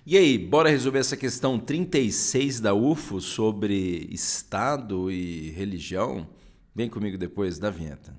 E aí, bora resolver essa questão 36 da UFO sobre Estado e religião? Vem comigo depois da vinheta.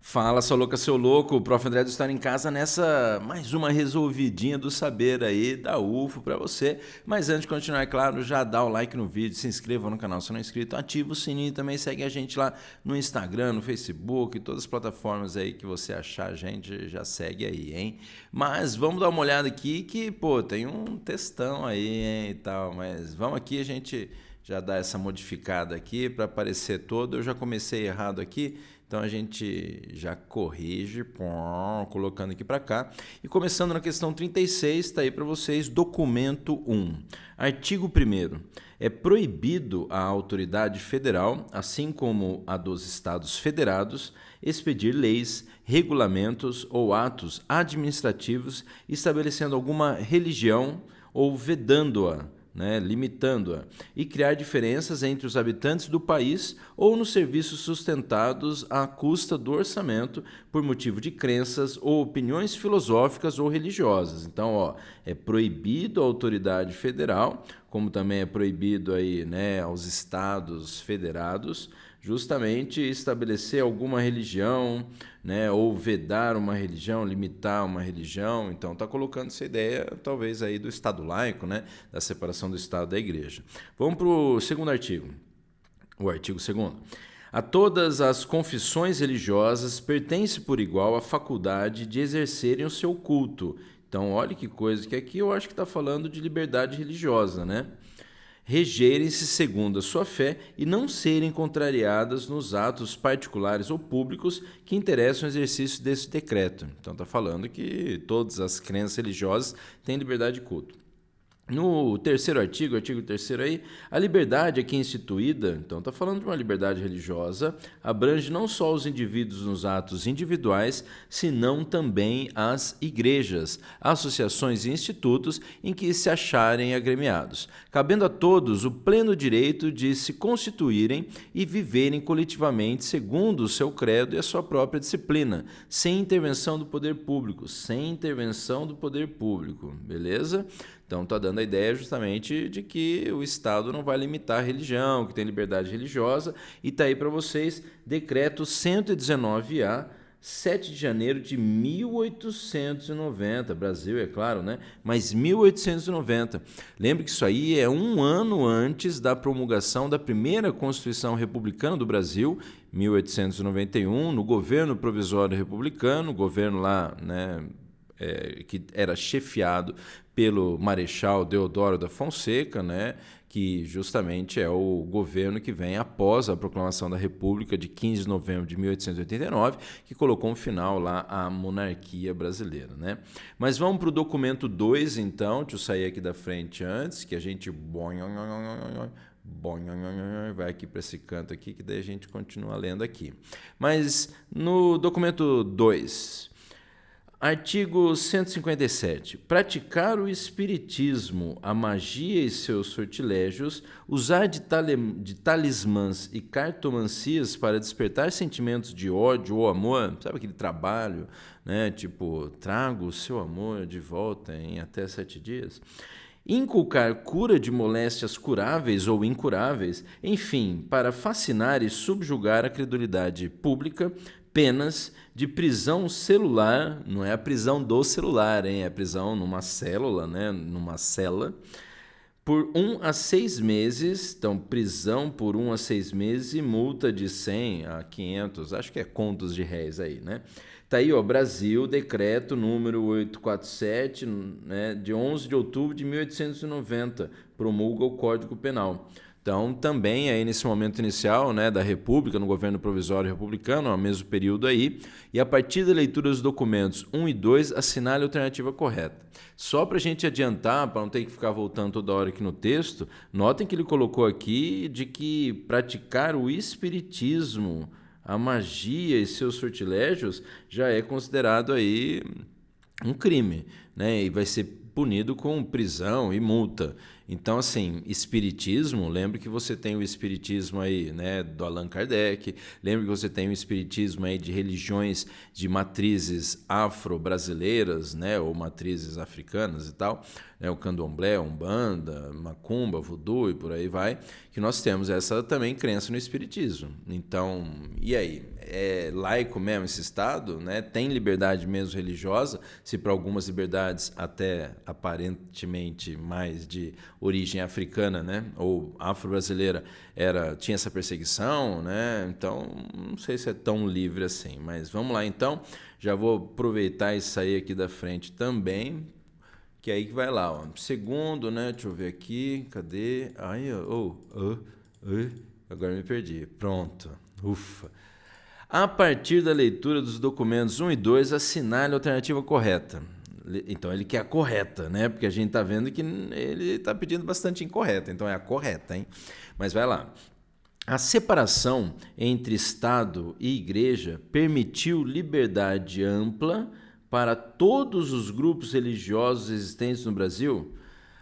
Fala, sua louca, seu louco. O Prof. André do Estar em Casa nessa mais uma resolvidinha do saber aí da UFO pra você. Mas antes de continuar, é claro, já dá o like no vídeo, se inscreva no canal se não é inscrito, ativa o sininho e também segue a gente lá no Instagram, no Facebook, todas as plataformas aí que você achar a gente, já segue aí, hein? Mas vamos dar uma olhada aqui que, pô, tem um textão aí, hein, e tal, mas vamos aqui, a gente já dá essa modificada aqui para aparecer todo. Eu já comecei errado aqui, então a gente já corrige, colocando aqui para cá. E começando na questão 36, está aí para vocês, documento 1. Artigo 1º. É proibido à autoridade federal, assim como a dos Estados Federados, expedir leis, regulamentos ou atos administrativos estabelecendo alguma religião ou vedando-a, limitando-a, e criar diferenças entre os habitantes do país ou nos serviços sustentados à custa do orçamento por motivo de crenças ou opiniões filosóficas ou religiosas. Então, é proibido à autoridade federal, como também é proibido aí, aos estados federados, justamente estabelecer alguma religião, ou vedar uma religião, limitar uma religião. Então está colocando essa ideia, talvez, aí do Estado laico, da separação do Estado da Igreja. Vamos para o segundo artigo, o artigo 2º. A todas as confissões religiosas pertence por igual a faculdade de exercerem o seu culto. Então, olha que coisa, que aqui eu acho que está falando de liberdade religiosa, regerem-se segundo a sua fé e não serem contrariadas nos atos particulares ou públicos que interessam o exercício desse decreto. Então está falando que todas as crenças religiosas têm liberdade de culto. No terceiro artigo 3º aí, a liberdade aqui instituída, então está falando de uma liberdade religiosa, abrange não só os indivíduos nos atos individuais, senão também as igrejas, associações e institutos em que se acharem agremiados, cabendo a todos o pleno direito de se constituírem e viverem coletivamente segundo o seu credo e a sua própria disciplina, sem intervenção do poder público, beleza? Então está dando a ideia justamente de que o Estado não vai limitar a religião, que tem liberdade religiosa, e está aí para vocês, decreto 119A, 7 de janeiro de 1890, Brasil, é claro, mas 1890. Lembre que isso aí é um ano antes da promulgação da primeira Constituição Republicana do Brasil, 1891, no governo provisório republicano, governo lá, que era chefiado pelo Marechal Deodoro da Fonseca, que justamente é o governo que vem após a proclamação da República de 15 de novembro de 1889, que colocou um final lá à monarquia brasileira. Mas vamos para o documento 2, então. Deixa eu sair aqui da frente antes, que a gente vai aqui para esse canto aqui, que daí a gente continua lendo aqui. Mas no documento 2... Artigo 157. Praticar o espiritismo, a magia e seus sortilégios, usar de talismãs e cartomancias para despertar sentimentos de ódio ou amor, sabe aquele trabalho, tipo, trago o seu amor de volta em até 7 dias? Inculcar cura de moléstias curáveis ou incuráveis, enfim, para fascinar e subjugar a credulidade pública, penas de prisão celular, não é a prisão do celular, é a prisão numa célula, numa cela, por 1 a 6 meses, então prisão por 1 a 6 meses e multa de 100 a 500, acho que é contos de réis aí, Tá aí, Brasil, decreto número 847, de 11 de outubro de 1890, promulga o Código Penal. Então, também aí nesse momento inicial, da República, no governo provisório republicano, ao mesmo período aí, e a partir da leitura dos documentos 1 e 2, assinale a alternativa correta. Só para a gente adiantar, para não ter que ficar voltando toda hora aqui no texto, notem que ele colocou aqui de que praticar o espiritismo, a magia e seus sortilégios já é considerado aí um crime, e vai ser punido com prisão e multa. Então, assim, espiritismo, lembre que você tem o espiritismo aí, né, do Allan Kardec, lembre que você tem o espiritismo aí de religiões de matrizes afro-brasileiras, né, ou matrizes africanas e tal, né, o candomblé, umbanda, macumba, voodoo e por aí vai, que nós temos essa também crença no espiritismo. Então, e aí? É laico mesmo esse Estado, né? Tem liberdade mesmo religiosa, se para algumas liberdades até aparentemente mais de origem africana, né? Ou afro-brasileira, tinha essa perseguição, né? Então, não sei se é tão livre assim, mas vamos lá então. Já vou aproveitar e sair aqui da frente também, que é aí que vai lá, ó. Segundo, né? Deixa eu ver aqui, cadê? Ai, agora me perdi. Pronto. Ufa. A partir da leitura dos documentos 1 e 2, assinale a alternativa correta. Então ele quer a correta, né? Porque a gente está vendo que ele está pedindo bastante incorreta, então é a correta, hein? Mas vai lá. A separação entre Estado e Igreja permitiu liberdade ampla para todos os grupos religiosos existentes no Brasil?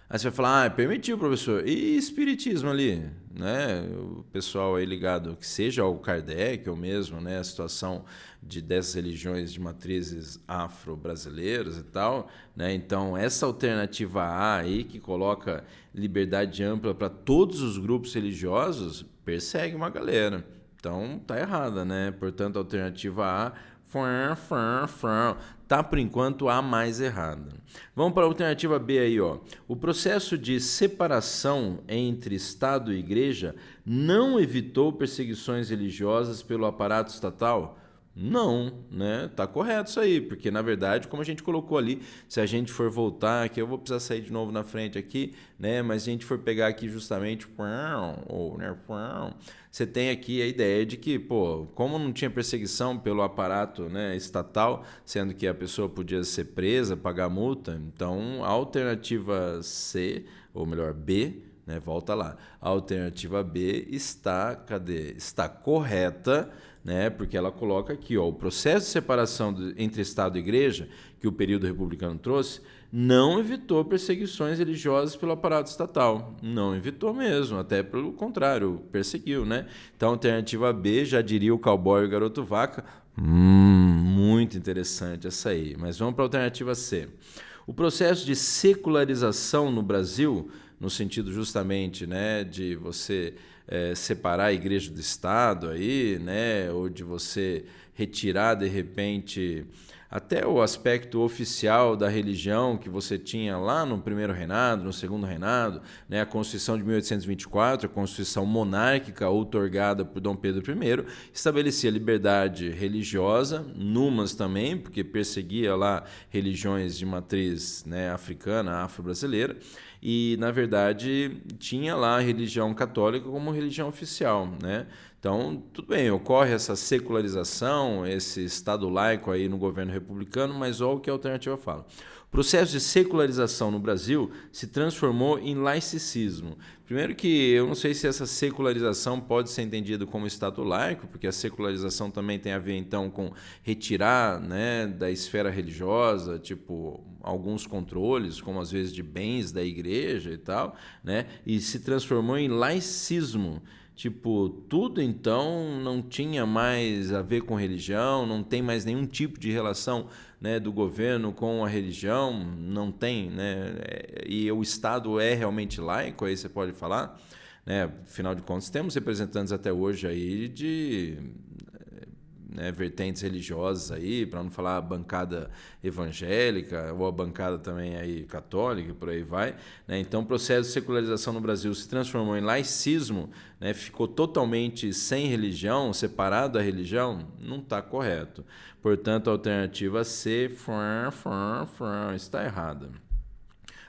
Aí você vai falar, permitiu, professor. E espiritismo ali, né? O pessoal aí ligado, que seja ao Kardec ou mesmo, né, a situação dessas religiões de matrizes afro-brasileiras e tal, né? Então, essa alternativa A aí, que coloca liberdade ampla para todos os grupos religiosos, persegue uma galera. Então, tá errada, né? Portanto, a alternativa A tá, por enquanto, a mais errada. Vamos para a alternativa B aí, ó. O processo de separação entre Estado e Igreja não evitou perseguições religiosas pelo aparato estatal? Não, né? Tá correto isso aí, porque na verdade, como a gente colocou ali, se a gente for voltar aqui, eu vou precisar sair de novo na frente aqui, né? Mas se a gente for pegar aqui justamente, você tem aqui a ideia de que, pô, como não tinha perseguição pelo aparato, né, estatal, sendo que a pessoa podia ser presa, pagar multa, então a alternativa C, ou melhor, B, né, volta lá, a alternativa B está correta, né, porque ela coloca aqui, ó, o processo de separação entre Estado e Igreja, que o período republicano trouxe, não evitou perseguições religiosas pelo aparato estatal. Não evitou mesmo, até pelo contrário, perseguiu, né? Então, a alternativa B, já diria o cowboy e o garoto vaca, muito interessante essa aí. Mas vamos para a alternativa C. O processo de secularização no Brasil, no sentido justamente, né, de você separar a igreja do Estado aí, né, ou de você retirar de repente até o aspecto oficial da religião que você tinha lá no primeiro reinado, no segundo reinado, né, a Constituição de 1824, a Constituição monárquica outorgada por Dom Pedro I, estabelecia liberdade religiosa, numas também, porque perseguia lá religiões de matriz, né, africana, afro-brasileira, e, na verdade, tinha lá a religião católica como religião oficial, né? Então, tudo bem, ocorre essa secularização, esse Estado laico aí no governo republicano, mas olha o que a alternativa fala. O processo de secularização no Brasil se transformou em laicismo. Primeiro que eu não sei se essa secularização pode ser entendida como Estado laico, porque a secularização também tem a ver, então, com retirar, né, da esfera religiosa, tipo, alguns controles, como às vezes de bens da igreja e tal, né, e se transformou em laicismo. Tipo, tudo então não tinha mais a ver com religião, não tem mais nenhum tipo de relação, né, do governo com a religião, não tem, né? E o Estado é realmente laico, aí você pode falar, né? Afinal de contas, temos representantes até hoje aí de, né, vertentes religiosas aí, para não falar a bancada evangélica ou a bancada também aí católica, por aí vai, né? Então, o processo de secularização no Brasil se transformou em laicismo, né? Ficou totalmente sem religião, separado da religião, não está correto. Portanto, a alternativa C está errada.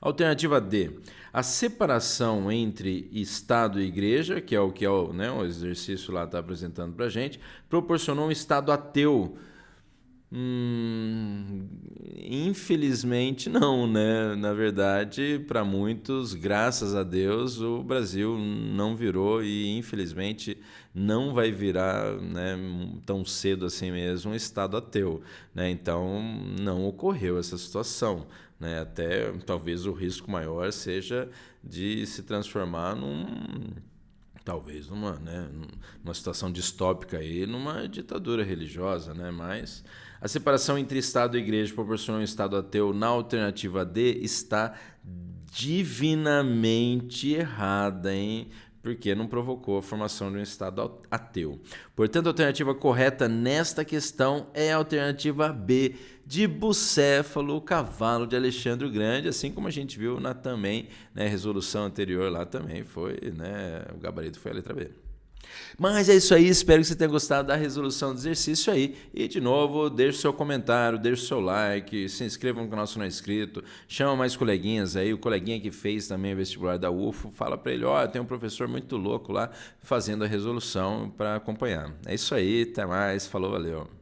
Alternativa D. A separação entre Estado e Igreja, que é o né, o exercício lá está apresentando para a gente, proporcionou um Estado ateu. Infelizmente não, né? Na verdade, para muitos, graças a Deus, o Brasil não virou e infelizmente não vai virar, né, tão cedo assim mesmo um estado ateu, né? Então não ocorreu essa situação, né? Até talvez o risco maior seja de se transformar talvez numa situação distópica aí, numa ditadura religiosa, né? Mas a separação entre Estado e Igreja proporcionou um Estado ateu na alternativa D está divinamente errada, hein? Porque não provocou a formação de um Estado ateu. Portanto, a alternativa correta nesta questão é a alternativa B, de Bucéfalo, o cavalo de Alexandre o Grande, assim como a gente viu na também, né, resolução anterior lá também foi, né, o gabarito foi a letra B. Mas é isso aí, espero que você tenha gostado da resolução do exercício aí. E de novo, deixe seu comentário, deixe seu like, se inscreva no canal se não é inscrito, chama mais coleguinhas aí, o coleguinha que fez também o vestibular da UFO, fala para ele, ó, tem um professor muito louco lá fazendo a resolução para acompanhar. É isso aí, até mais, falou, valeu.